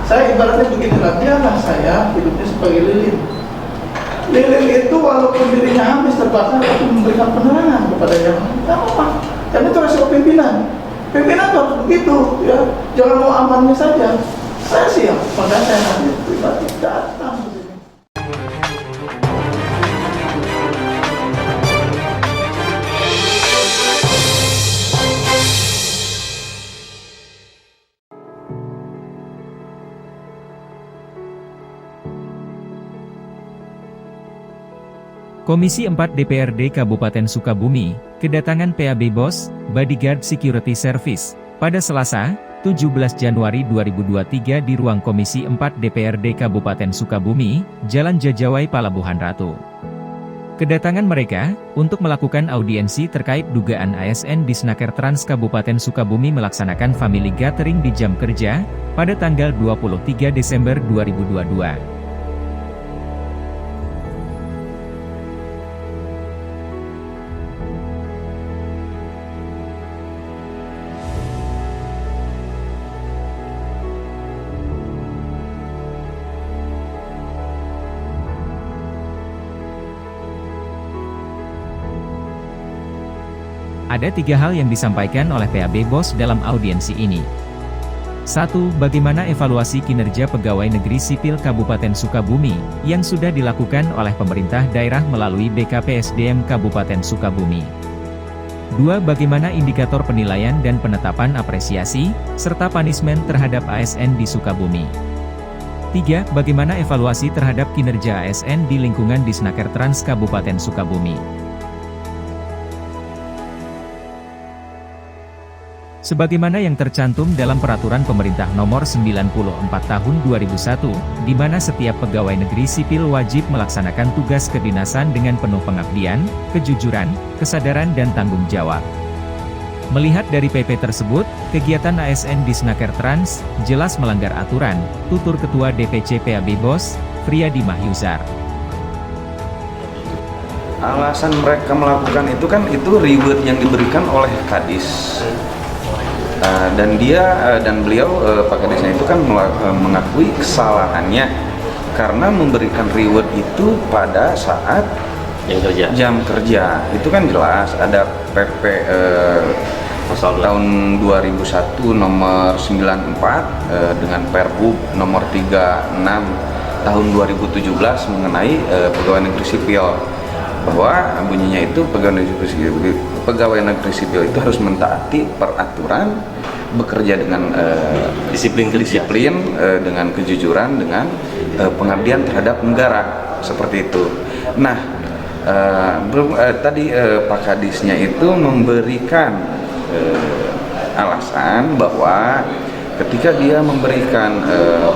Saya ibaratnya beginilah, biarlah saya hidupnya sebagai lilin. Lilin itu walaupun dirinya habis terbakar, tapi memberikan penerangan kepada yang lain. Tidak apa-apa. Dan itu resiko pimpinan. Pimpinan harus begitu, ya. Jangan mau amannya saja. Saya siap, makanya saya hadir pribadi datang ke sini. Komisi 4 DPRD Kabupaten Sukabumi, kedatangan PAB BOS, Bodyguard Security Service, pada Selasa, 17 Januari 2023 di ruang Komisi 4 DPRD Kabupaten Sukabumi, Jalan Jajawai Palabuhan Ratu. Kedatangan mereka, untuk melakukan audiensi terkait dugaan ASN Disnaker Trans Kabupaten Sukabumi melaksanakan family gathering di jam kerja, pada tanggal 23 Desember 2022. Ada 3 hal yang disampaikan oleh PAB BOS dalam audiensi ini. 1. Bagaimana evaluasi kinerja pegawai negeri sipil Kabupaten Sukabumi, yang sudah dilakukan oleh pemerintah daerah melalui BKPSDM Kabupaten Sukabumi. 2. Bagaimana indikator penilaian dan penetapan apresiasi, serta punishment terhadap ASN di Sukabumi. 3. Bagaimana evaluasi terhadap kinerja ASN di lingkungan Disnaker Trans Kabupaten Sukabumi. Sebagaimana yang tercantum dalam Peraturan Pemerintah Nomor 94 Tahun 2001, di mana setiap pegawai negeri sipil wajib melaksanakan tugas kedinasan dengan penuh pengabdian, kejujuran, kesadaran dan tanggung jawab. Melihat dari PP tersebut, kegiatan ASN Disnaker Trans jelas melanggar aturan, tutur Ketua DPC PAB BOS, Friyadi Mahyuzar. Alasan mereka melakukan itu kan reward yang diberikan oleh Kadis. Dan beliau Pak Kadisnya itu kan mengakui kesalahannya karena memberikan reward itu pada saat jam kerja. Itu kan jelas ada PP tahun 2001 nomor 94 dengan Perhub nomor 36 tahun 2017 mengenai pegawai negeri sipil, bahwa bunyinya itu pegawai negeri sipil itu harus mentaati peraturan, bekerja dengan disiplin, dengan kejujuran, dengan pengabdian terhadap negara, seperti itu. Nah, tadi Pak Kadisnya itu memberikan alasan bahwa ketika dia memberikan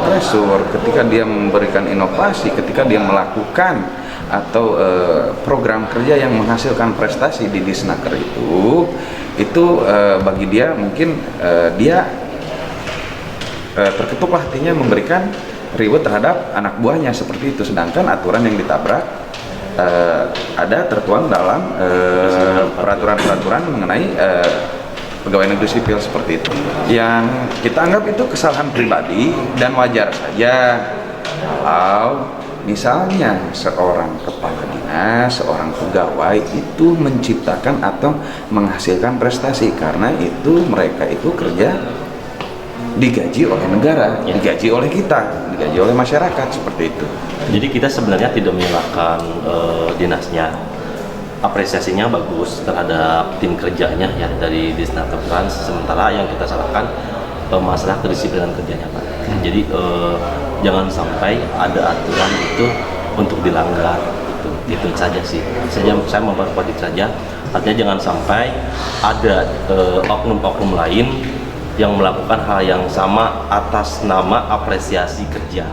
pressure, ketika dia memberikan inovasi, ketika dia melakukan atau program kerja yang menghasilkan prestasi di Disnaker itu bagi dia mungkin dia terketuk hatinya memberikan reward terhadap anak buahnya seperti itu, sedangkan aturan yang ditabrak ada tertuang dalam peraturan-peraturan mengenai pegawai negeri sipil seperti itu, yang kita anggap itu kesalahan pribadi dan wajar saja kalau misalnya seorang kepala dinas, seorang pegawai itu menciptakan atau menghasilkan prestasi, karena itu mereka itu kerja digaji oleh negara, digaji oleh kita, digaji oleh masyarakat, seperti itu. Jadi kita sebenarnya tidak menyalahkan dinasnya, apresiasinya bagus terhadap tim kerjanya ya dari Disnaker Trans, sementara yang kita salahkan masalah kedisiplinan kerjanya Pak. Jadi jangan sampai ada aturan itu untuk dilanggar, itu saja sih. Saya memperkuat saja, artinya jangan sampai ada oknum-oknum lain yang melakukan hal yang sama atas nama apresiasi kerja.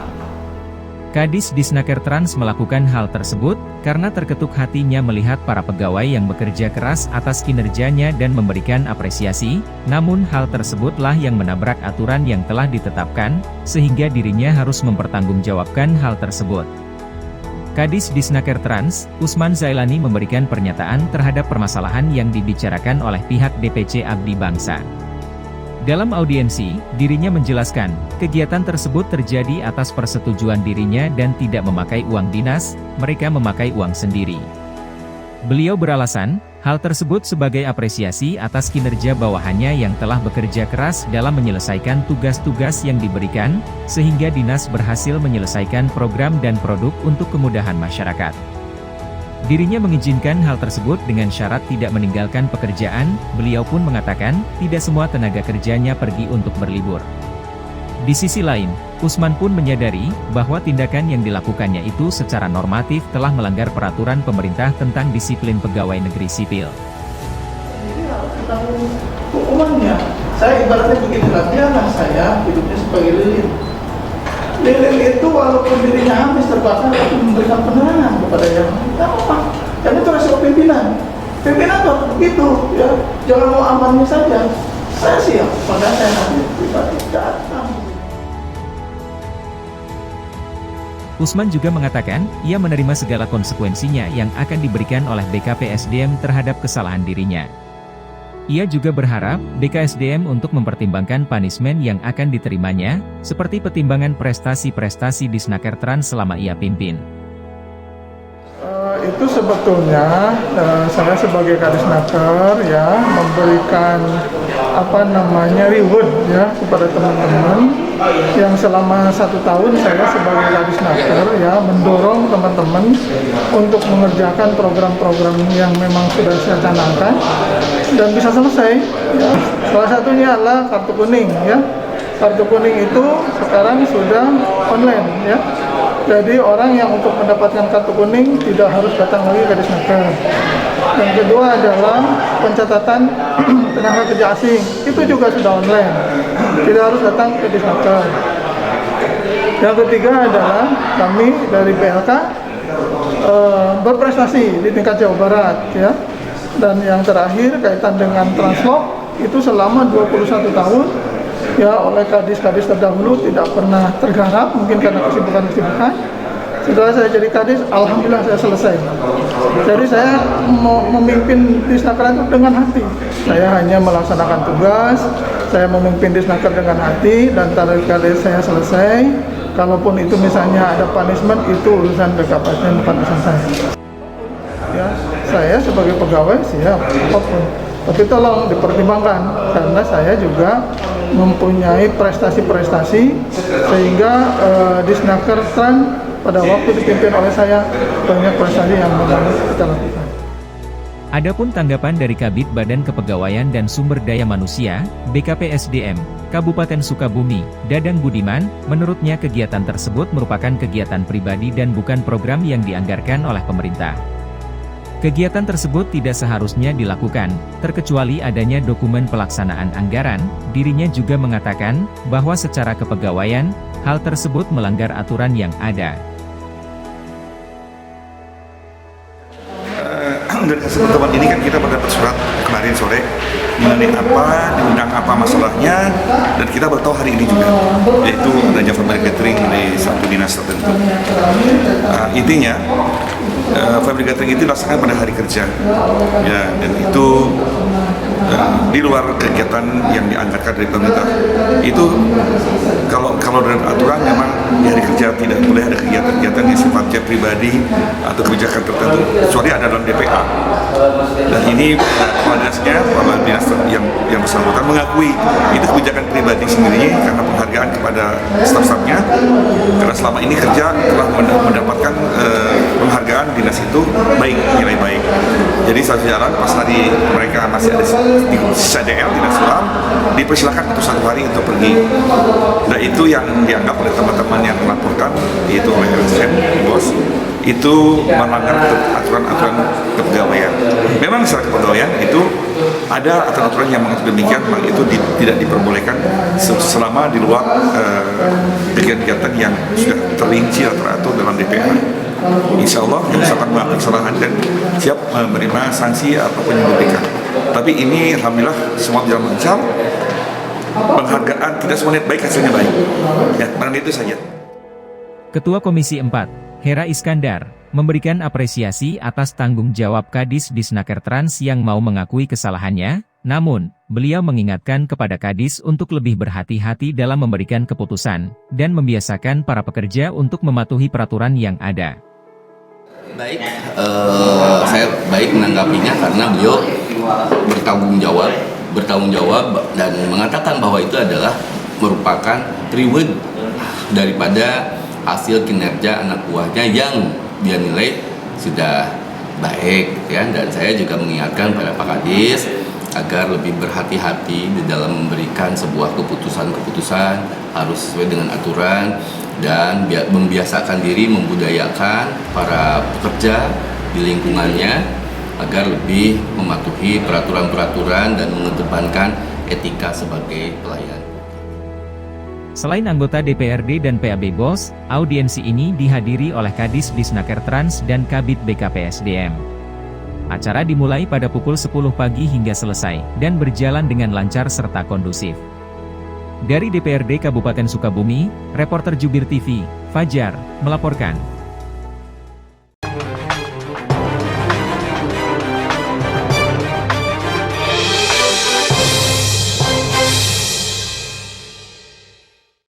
Kadis Disnaker Trans melakukan hal tersebut, karena terketuk hatinya melihat para pegawai yang bekerja keras atas kinerjanya dan memberikan apresiasi, namun hal tersebutlah yang menabrak aturan yang telah ditetapkan, sehingga dirinya harus mempertanggungjawabkan hal tersebut. Kadis Disnaker Trans, Usman Zailani memberikan pernyataan terhadap permasalahan yang dibicarakan oleh pihak DPC Abdi Bangsa. Dalam audiensi, dirinya menjelaskan, kegiatan tersebut terjadi atas persetujuan dirinya dan tidak memakai uang dinas, mereka memakai uang sendiri. Beliau beralasan, hal tersebut sebagai apresiasi atas kinerja bawahannya yang telah bekerja keras dalam menyelesaikan tugas-tugas yang diberikan, sehingga dinas berhasil menyelesaikan program dan produk untuk kemudahan masyarakat. Dirinya mengizinkan hal tersebut dengan syarat tidak meninggalkan pekerjaan, beliau pun mengatakan, tidak semua tenaga kerjanya pergi untuk berlibur. Di sisi lain, Usman pun menyadari, bahwa tindakan yang dilakukannya itu secara normatif telah melanggar peraturan pemerintah tentang disiplin pegawai negeri sipil. Jadi harus ditanggung hukumannya. Saya ibaratnya beginilah, biarlah saya hidupnya sebagai lilin. Lilin itu walaupun dirinya habis terbakar, tapi memberikan penerangan kepada yang tidak apa. Dan itu resiko pimpinan. Pimpinan harus begitu, ya. Jangan mau amannya saja. Saya siap, maka saya hadir pribadi datang. Usman juga mengatakan, ia menerima segala konsekuensinya yang akan diberikan oleh BKPSDM terhadap kesalahan dirinya. Ia juga berharap, BKSDM untuk mempertimbangkan punishment yang akan diterimanya, seperti pertimbangan prestasi-prestasi di Snaker Trans selama ia pimpin. Itu sebetulnya saya sebagai Kadisnaker ya memberikan reward ya kepada teman-teman yang selama 1 tahun saya sebagai Kadisnaker ya mendorong teman-teman untuk mengerjakan program-program yang memang sudah saya canangkan dan bisa selesai ya. Salah satunya adalah kartu kuning ya. Kartu kuning itu sekarang sudah online ya. Jadi orang yang untuk mendapatkan kartu kuning tidak harus datang lagi ke Disnaker. Yang kedua adalah pencatatan tenaga kerja asing, itu juga sudah online, tidak harus datang ke Disnaker. Yang ketiga adalah kami dari PLK berprestasi di tingkat Jawa Barat ya. Dan yang terakhir kaitan dengan Translog itu selama 21 tahun ya oleh kadis-kadis terdahulu tidak pernah tergarap, mungkin karena kesibukan-kesibukan. Setelah saya jadi kadis, alhamdulillah saya selesai. Jadi saya memimpin Disnaker itu dengan hati. Saya hanya melaksanakan tugas, saya memimpin Disnaker dengan hati, dan kali saya selesai, kalaupun itu misalnya ada punishment, itu urusan BKPSDM, bukan urusan saya. Ya, saya sebagai pegawai siap apapun. Tapi tolong dipertimbangkan, karena saya juga mempunyai prestasi-prestasi sehingga Disnaker Trans pada waktu dipimpin oleh saya banyak prestasi yang memang kita lakukan. Adapun tanggapan dari Kabid Badan Kepegawaian dan Sumber Daya Manusia, BKPSDM, Kabupaten Sukabumi, Dadang Budiman, menurutnya kegiatan tersebut merupakan kegiatan pribadi dan bukan program yang dianggarkan oleh pemerintah. Kegiatan tersebut tidak seharusnya dilakukan, terkecuali adanya dokumen pelaksanaan anggaran. Dirinya juga mengatakan, bahwa secara kepegawaian, hal tersebut melanggar aturan yang ada. Dari hasil pertemuan ini kan kita mendapat surat kemarin sore mengenai apa, diundang apa masalahnya, dan kita baru tahu hari ini juga, yaitu adanya family gathering di satu dinas tertentu. Intinya family gathering itu dilaksanakan pada hari kerja, ya, dan itu di luar kegiatan yang dianggarkan dari pemerintah. Itu kalau dari aturan memang di hari kerja tidak boleh ada kegiatan-kegiatan yang sifatnya pribadi atau kebijakan tertentu, kecuali ada dalam DPA. Dan ini kepala dinasnya, kepala dinas yang bersangkutan mengakui itu kebijakan pribadi sendiri karena penghargaan kepada staf-stafnya, karena selama ini kerja telah mendapatkan penghargaan dinas itu baik, nilai baik. Jadi satu jalan pas hari mereka masih ada di sisa DL dinas suram, dipersilakan untuk 1 hari untuk pergi. Nah itu yang dianggap oleh teman-teman yang melaporkan, yaitu oleh LSM, bos, itu melanggar aturan-aturan kepegawaian. Memang secara kepegawaian itu ada aturan-aturan yang mengatur demikian, memang itu tidak diperbolehkan selama di luar kegiatan-kegiatan yang sudah terinci atau teratur dalam DPA. Insya Allah yang misalkan melakukan kesalahan dan siap menerima sanksi apapun yang diberikan. Tapi ini alhamdulillah semua berjalan lancar. Penghargaan tidak semua niat baik, hasilnya baik. Ya, barang itu saja. Ketua Komisi 4, Hera Iskandar, memberikan apresiasi atas tanggung jawab Kadis Disnaker Trans yang mau mengakui kesalahannya. Namun, beliau mengingatkan kepada Kadis untuk lebih berhati-hati dalam memberikan keputusan, dan membiasakan para pekerja untuk mematuhi peraturan yang ada. Baik, saya baik menanggapinya karena beliau bertanggung jawab dan mengatakan bahwa itu adalah merupakan reward daripada hasil kinerja anak buahnya yang dia nilai sudah baik, ya. Dan saya juga mengingatkan pada Pak Kadis agar lebih berhati-hati di dalam memberikan sebuah keputusan-keputusan, harus sesuai dengan aturan dan membiasakan diri, membudayakan para pekerja di lingkungannya agar lebih mematuhi peraturan-peraturan dan mengedepankan etika sebagai pelayan. Selain anggota DPRD dan PAB BOS, audiensi ini dihadiri oleh Kadis Disnaker Trans dan Kabid BKPSDM. Acara dimulai pada pukul 10 pagi hingga selesai, dan berjalan dengan lancar serta kondusif. Dari DPRD Kabupaten Sukabumi, reporter Jubir TV, Fajar, melaporkan.